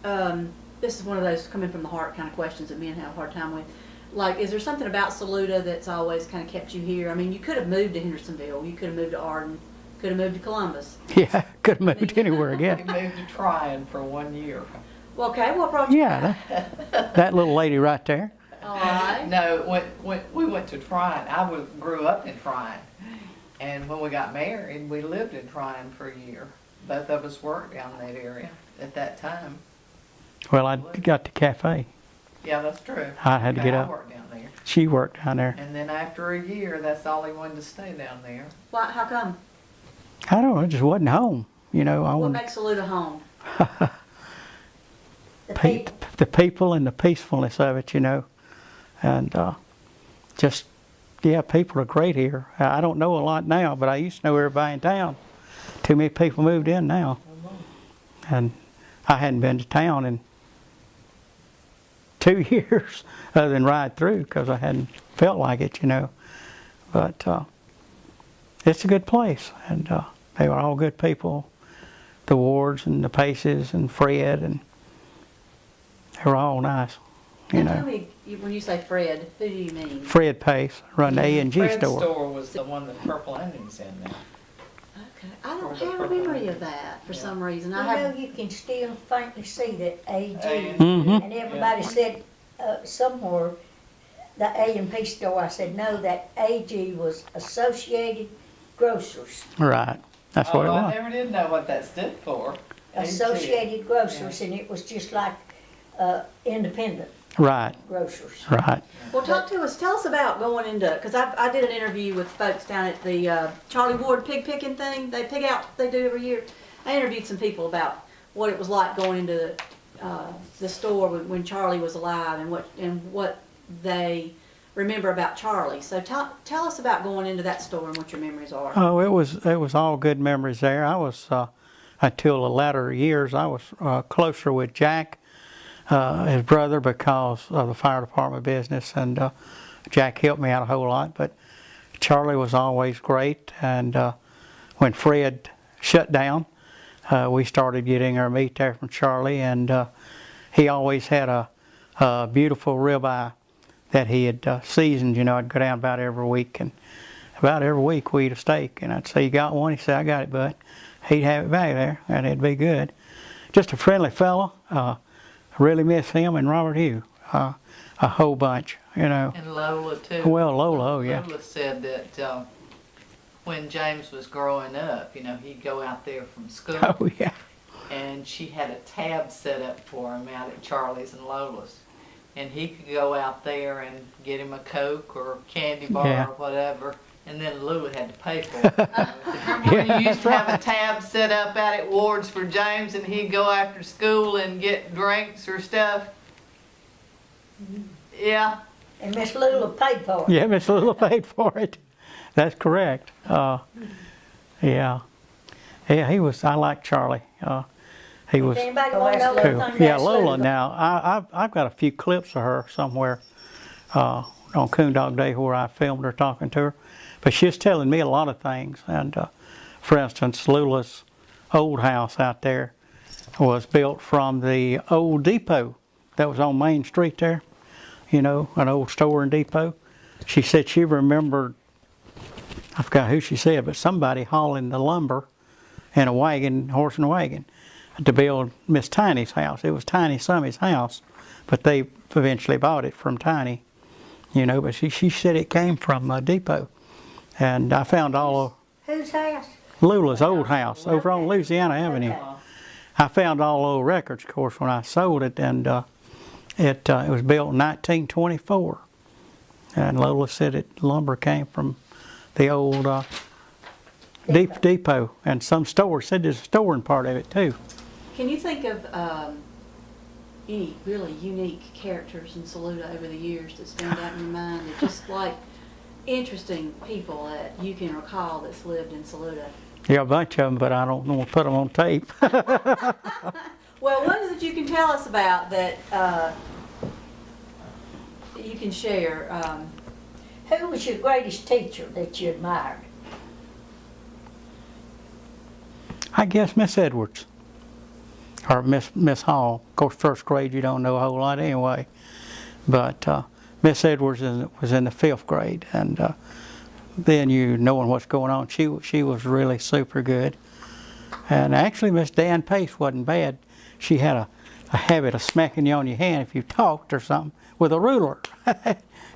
this is one of those coming from the heart kind of questions that men have a hard time with. Like, is there something about Saluda that's always kind of kept you here? I mean, you could have moved to Hendersonville, you could have moved to Arden, could have moved to Columbus. Yeah, could have moved anywhere We again. moved to Tryon for 1 year. Well, okay, what brought you Yeah, back? that little lady right there. All right. No, when we went to Tryon, grew up in Tryon. And when we got married, we lived in Tryon for a year. Both of us worked down that area at that time. Well, I got the cafe. Yeah, that's true. I had to get I up. worked down there. She worked down there. And then after a year, that's all he wanted to stay down there. Why, how come? I don't know, it just wasn't home. You know, I What wanted makes Saluda home? The people. the people and the peacefulness of it, you know. And just, yeah, people are great here. I don't know a lot now, but I used to know everybody in town. Too many people moved in now. And I hadn't been to town in 2 years other than ride through because I hadn't felt like it, you know. But it's a good place, and they were all good people. The Wards and the Paces and Fred, and they were all nice, you Now, tell know. me, when you say Fred, who do you mean? Fred Pace run the A&G Fred's store. store was the one that Purple Onions in there. Okay, I don't have a memory of that for some reason. I You know, have. you can still faintly see that AG, Mhm. and everybody said somewhere, the A&P store, I said, no, that AG was Associated Grocers. Right, that's what it I was. never did know what that stood for. Associated Grocers, and it was just like independent Right, grocers. right. Well, talk to us. Tell us about going into, because I did an interview with folks down at the Charlie Ward pig picking thing. They pig out, they do every year. I interviewed some people about what it was like going into the store when Charlie was alive and what they remember about Charlie. So tell us about going into that store and what your memories are. Oh, it was all good memories there. I was until the latter years, I was closer with Jack, his brother, because of the fire department business, and Jack helped me out a whole lot. But Charlie was always great, and when Fred shut down, we started getting our meat there from Charlie, and he always had a beautiful ribeye that he had seasoned. You know, I'd go down about every week, and about every week we eat a steak, and I'd say, "You got one?" He'd say, "I got it, bud." He'd have it back there, and it'd be good. Just a friendly fellow. I really miss him and Robert Hugh, a whole bunch, you know. And Lola too. Well, Lola, oh yeah. Lola said that when James was growing up, you know, he'd go out there from school. Oh yeah. And she had a tab set up for him out at Charlie's and Lola's. And he could go out there and get him a Coke or a candy bar Yeah. or whatever, and then Lula had to pay for it. Remember when you used to have a tab set up out at Ward's for James and he'd go after school and get drinks or stuff? Yeah. And Miss Lula paid for it. Yeah, Miss Lula paid for it. That's correct. Yeah. Yeah, he was, I like Charlie. He was If anybody want to know cool. anything Yeah, about Lola Lula, now, I've got a few clips of her somewhere on Coondog Day where I filmed her talking to her. But she was telling me a lot of things. And for instance, Lula's old house out there was built from the old depot that was on Main Street there. You know, an old store and depot. She said she remembered, I forgot who she said, but somebody hauling the lumber in a wagon, horse and wagon, to build Miss Tiny's house. It was Tiny Summy's house, but they eventually bought it from Tiny, you know, but she said it came from a depot. And I found all of whose house? Lula's old house over on Louisiana Avenue. I found all old records, of course, when I sold it, and it was built in 1924. And Lola said lumber came from the old depot, and some stores said there's a storing part of it too. Can you think of any really unique characters in Saluda over the years that stand out in your mind? That just like interesting people that you can recall that's lived in Saluda? Yeah, a bunch of them, but I don't want to put them on tape. Well, ones that you can tell us about that you can share. Who was your greatest teacher that you admired? I guess Miss Edwards. or Miss Hall. Of course, first grade you don't know a whole lot anyway. But Miss Edwards was in the 5th grade, and then you knowing what's going on, she was really super good. And actually, Miss Dan Pace wasn't bad. She had a habit of smacking you on your hand if you talked or something with a ruler.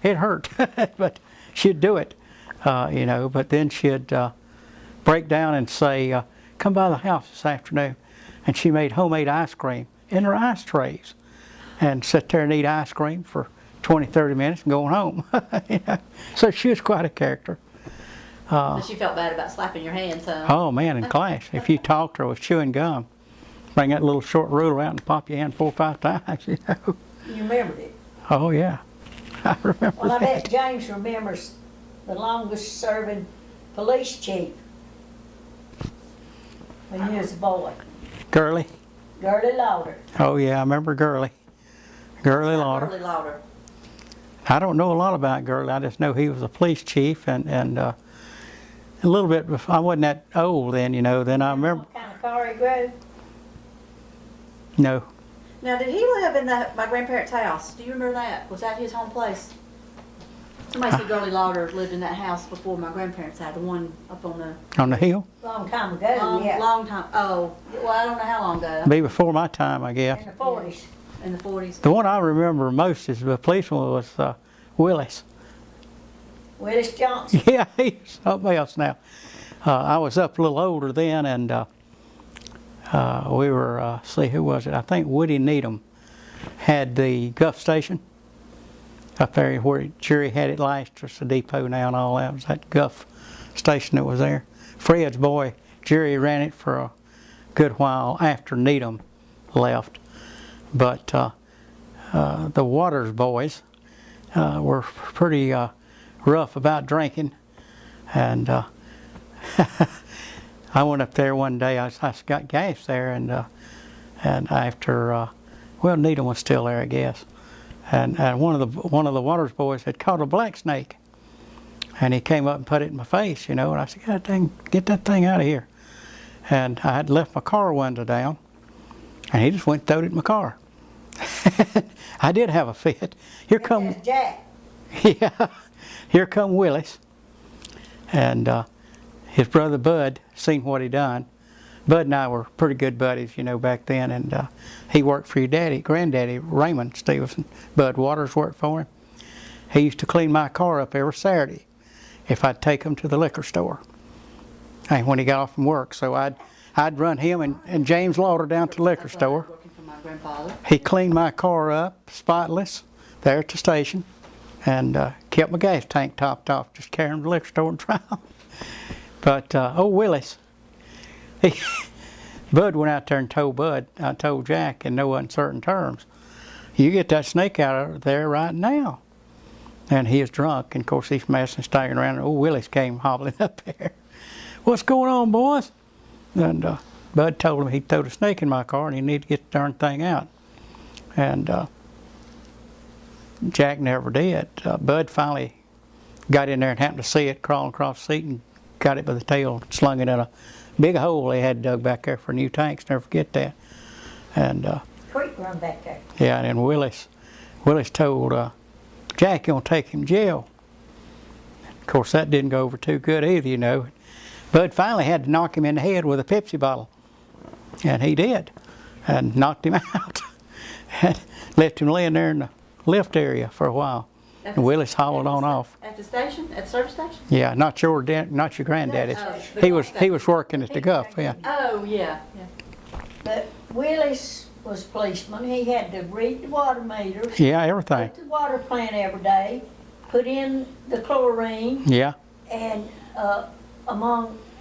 It hurt, but she'd do it, you know. But then she'd break down and say, "Come by the house this afternoon," and she made homemade ice cream in her ice trays, and sit there and eat ice cream for 20, 30 minutes and going home. You know? So she was quite a character. So she felt bad about slapping your hands, huh? Oh man, in class, if you talked or was chewing gum, bring that little short ruler out and pop your hand 4 or 5 times, you know. You remembered it. Oh yeah, I remember Well, I that. bet James remembers the longest serving police chief when he was a boy, Gurley. Gurley Lauder. Oh yeah, I remember Gurley. Gurley Lauder. Really louder. I don't know a lot about Gurley. I just know he was a police chief, and a little bit. I wasn't that old then, you know. Then I remember. What kind of car he drove? No, Now, did he live in my grandparents' house? Do you remember that? Was that his home place? Somebody said Gurley Lauder lived in that house before my grandparents had the one up on the on the hill. Long time ago, yeah. long time. Oh, well, I don't know how long ago. Be before my time, I guess. In the 40s. In the 40s. The one I remember most is the policeman was Willis. Willis Johnson. Yeah, he's something else now. I was up a little older then, and we were, see, who was it? I think Woody Needham had the Guff Station up there where Jerry had it last. It's a depot now and all that. It was that Guff Station that was there. Fred's boy, Jerry, ran it for a good while after Needham left. But the Waters boys were pretty rough about drinking, and I went up there one day. I got gas there, and after well, Needham was still there, I guess, and one of the Waters boys had caught a black snake, and he came up and put it in my face, you know, and I said, "God dang, get that thing out of here!" And I had left my car window down, and he just went and throwed it in my car. I did have a fit. Here come That's Jack. yeah, here come Willis, and his brother Bud seen what he done. Bud and I were pretty good buddies, you know, back then, and he worked for your daddy, granddaddy, Raymond Stevenson. Bud Waters worked for him. He used to clean my car up every Saturday if I'd take him to the liquor store, and when he got off from work. So I'd run him and James Lauder down to the liquor store. Working for my grandfather. He cleaned my car up, spotless, there at the station, and kept my gas tank topped off, just carrying him to the liquor store and trial. But old Willis, Bud went out there and told Jack in no uncertain terms, "You get that snake out of there right now." And he was drunk, and of course he's messing, staggering around, and old Willis came hobbling up there. "What's going on, boys?" And Bud told him he'd thrown a snake in my car and he needed to get the darn thing out. And Jack never did. Bud finally got in there and happened to see it crawling across the seat and got it by the tail, slung it in a big hole they had dug back there for new tanks. Never forget that. And Creek run back there. yeah, and then Willis told Jack, "You're gonna take him to jail." Of course, that didn't go over too good either, you know. Bud finally had to knock him in the head with a Pepsi bottle, and he did, and knocked him out, and left him laying there in the lift area for a while. And Willis hauled on off. At the station? At the service station? Yeah, not your granddaddy's. No, He was working at the Guff. Yeah. Oh, yeah. Yeah. But Willis was a policeman. He had to read the water meters, Yeah, everything. go to the water plant every day, put in the chlorine, Yeah. and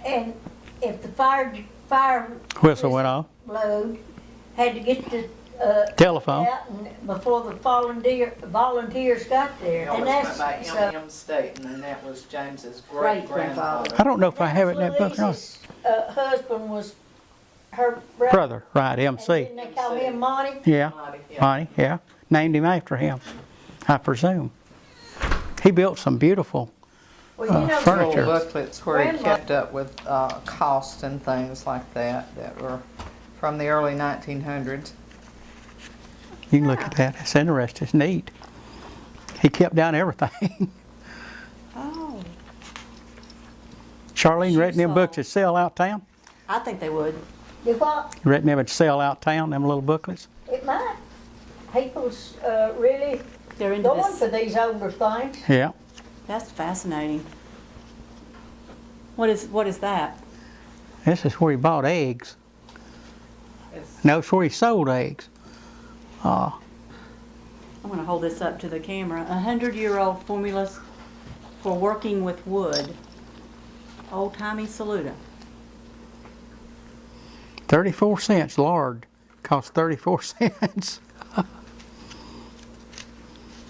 and if the fire Whistle went off. blowed, had to get the Telephone. out and before the volunteers got there. It And always that's went by M. Staton, and that was James's great Great-grandfather. grandfather. I don't know if I have it in that book or not. Louise's husband was her Brother, right? And MC. didn't they call him Monty? Yeah. Yeah. Monty. Yeah. Named him after him, I presume. He built some beautiful. Well, you know, furniture. Little booklets where he Grandma- kept up with costs and things like that were from the early 1900s. You can look at that. It's interesting. It's neat. He kept down everything. Oh, Charlene, written them saw. books that sell out town? I think they would. Do what? You written them that sell out town, them little booklets? It might. People's really They're into going this. for these older things. Yeah. That's fascinating. What is that? This is where he bought eggs. It's, No, it's where he sold eggs. I'm going to hold this up to the camera. 100-year-old formulas for working with wood. Old-timey Saluda. 34 cents. Lard cost 34 cents.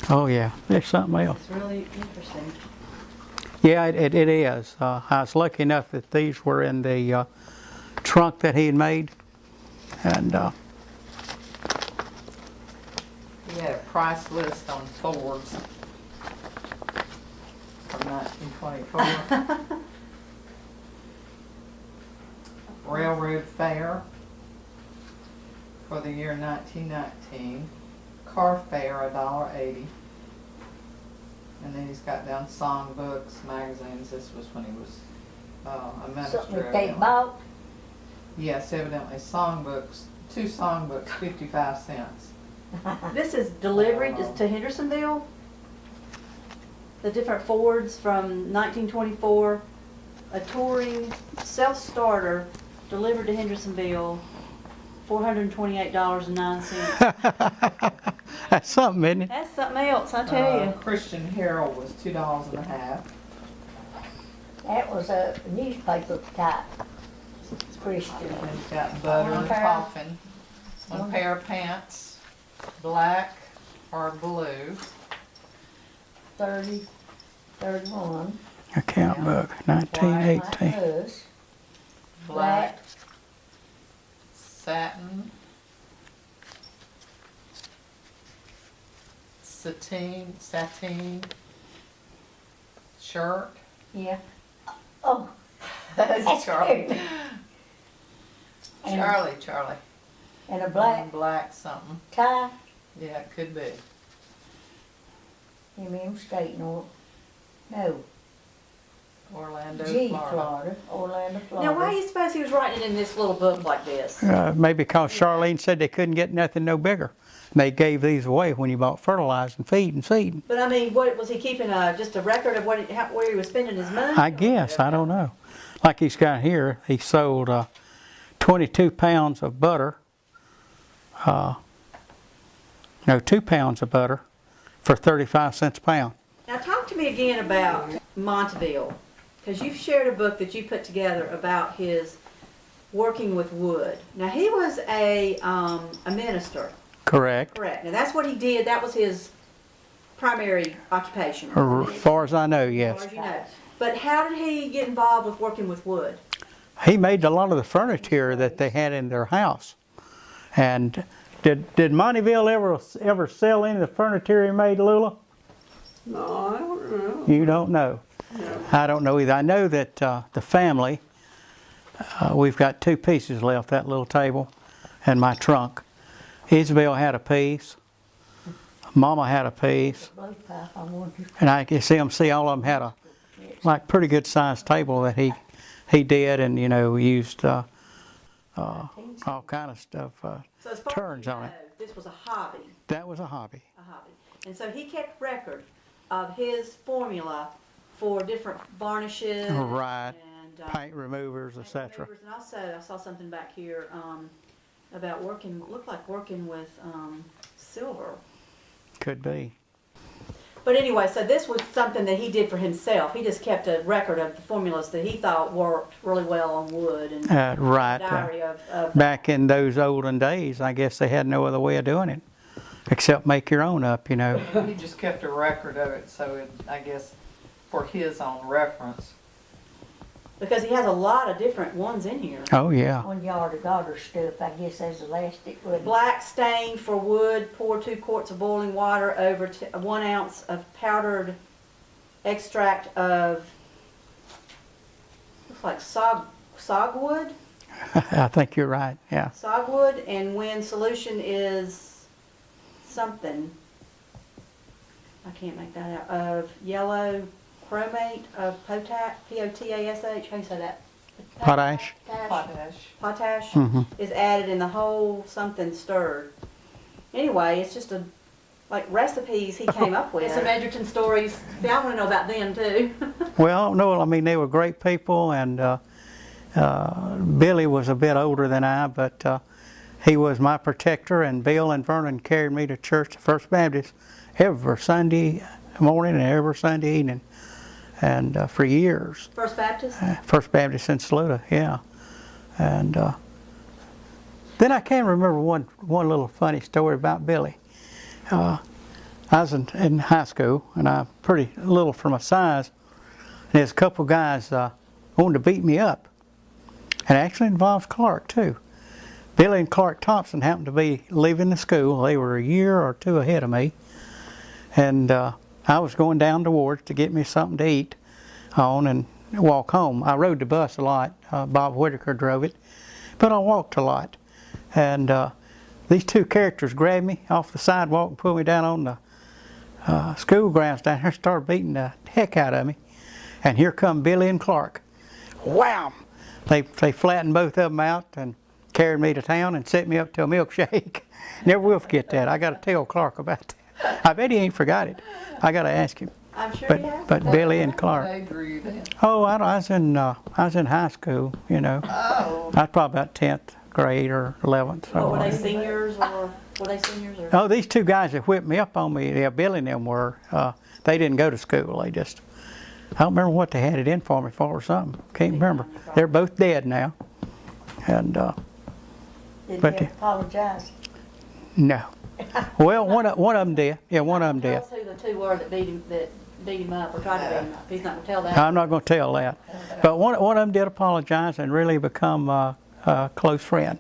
Oh yeah, there's something else. It's really interesting. Yeah, it is. I was lucky enough that these were in the trunk that he had made. And he had a price list on Fords from 1924. Railroad fare for the year 1919. Car fare $1.80. And then he's got down songbooks, magazines. This was when he was a minister. Something that they evidently. bought. Yes, evidently songbooks. 2 songbooks, 55 cents. This is delivery to Hendersonville. The different Fords from 1924. A touring self-starter delivered to Hendersonville. $428.09. that's something, isn't it? That's something else, I tell you. Christian Herald was $2.50. That was a newspaper type. Christian. And he's got butter and pair. coffin. 1 pair of pants, black or blue. 30, 31. Account Yeah. book, White 1918. hose. Black, satin, sateen shirt. Yeah. Oh, That's Charlie. cute. And- Charlie. And a black Black something. tie. Yeah, it could be. M.M. Staton or, no, Orlando, G, Florida. Florida. Orlando, Florida. Now, why do you suppose he was writing it in this little book like this? Maybe because Charlene said they couldn't get nothing no bigger. They gave these away when you bought fertilizer and feed and seed. But I mean, what was he keeping? Just a record of where he was spending his money? I guess, I don't know. Like he's got here, he sold 22 pounds of butter. No, 2 pounds of butter for 35 cents a pound. Now, talk to me again about Monteville, because you've shared a book that you put together about his working with wood. Now, he was a minister, Correct. correct? Now, that's what he did. That was his primary occupation. As far as I know, As yes. far as you know. But how did he get involved with working with wood? He made a lot of the furniture that they had in their house. And did Monteville ever sell any of the furniture he made, Lula? No, I don't know. You don't know. No. I don't know either. I know that the family, we've got 2 pieces left, that little table and my trunk. Isabel had a piece. Mama had a piece. Blue pipe, I wonder. And I can see all of them had a like pretty good sized table that he did, and you know used all kind of stuff. So as far Turns as you on know, it. this was a hobby, That was a hobby. And so he kept record of his formula for different varnishes. Right. And Paint removers, paint etc. removers. And also, I saw something back here about looked like working with silver. Could be. But anyway, so this was something that he did for himself. He just kept a record of the formulas that he thought worked really well on wood, and Right. diary of Back in those olden days, I guess they had no other way of doing it, except make your own up, you know. He just kept a record of it, so I guess for his own reference. because he has a lot of different ones in here. Oh yeah. 1 yard of garter stuff, I guess that's elastic, wouldn't it? Black stain for wood. Pour 2 quarts of boiling water over 1 ounce of powdered extract of looks like sogwood. I think you're right, yeah. Sogwood, and when solution is something, I can't make that out, of yellow chromate of potash, P-O-T-A-S-H, how do you say that? Potash. Potash Mhm. is added in the whole something stirred. Anyway, it's just like recipes he came up with. And some Edgerton stories. See, I want to know about them too. Well, no, I mean, they were great people, and Billy was a bit older than I, but he was my protector, and Bill and Vernon carried me to church, the First Baptist, every Sunday morning and every Sunday evening, and for years. First Baptist? First Baptist in Saluda, yeah. And then I can remember one little funny story about Billy. I was in high school, and I'm pretty little for my size, and there's a couple guys wanted to beat me up. And it actually involves Clark, too. Billy and Clark Thompson happened to be leaving the school. They were a year or two ahead of me. And I was going down to Ward's to get me something to eat on and walk home. I rode the bus a lot. Bob Whitaker drove it. But I walked a lot. And these two characters grabbed me off the sidewalk and pulled me down on the school grounds down there and started beating the heck out of me. And here come Billy and Clark. Wham! They flattened both of them out and carried me to town and set me up to a milkshake. Never will forget that. I got to tell Clark about that. I bet he ain't forgot it. I got to ask him. I'm sure But you have. but Billy and Clark. What age were you then? Oh, I was in high school. You know, Oh. I was probably about 10th grade or 11th. What, were they So. seniors or were they seniors or? Oh, these two guys that whipped me up on me, yeah, Billy and them were. They didn't go to school. They just. I don't remember what they had it in for me for or something. Can't remember. They're both dead now. And Did But you apologize? no. Well, one of them did. Yeah, one of them Tell did. us who the two were that beat him up or tried to beat him up. He's not gonna tell that. I'm not going to tell that. But one of them did apologize and really become a close friend.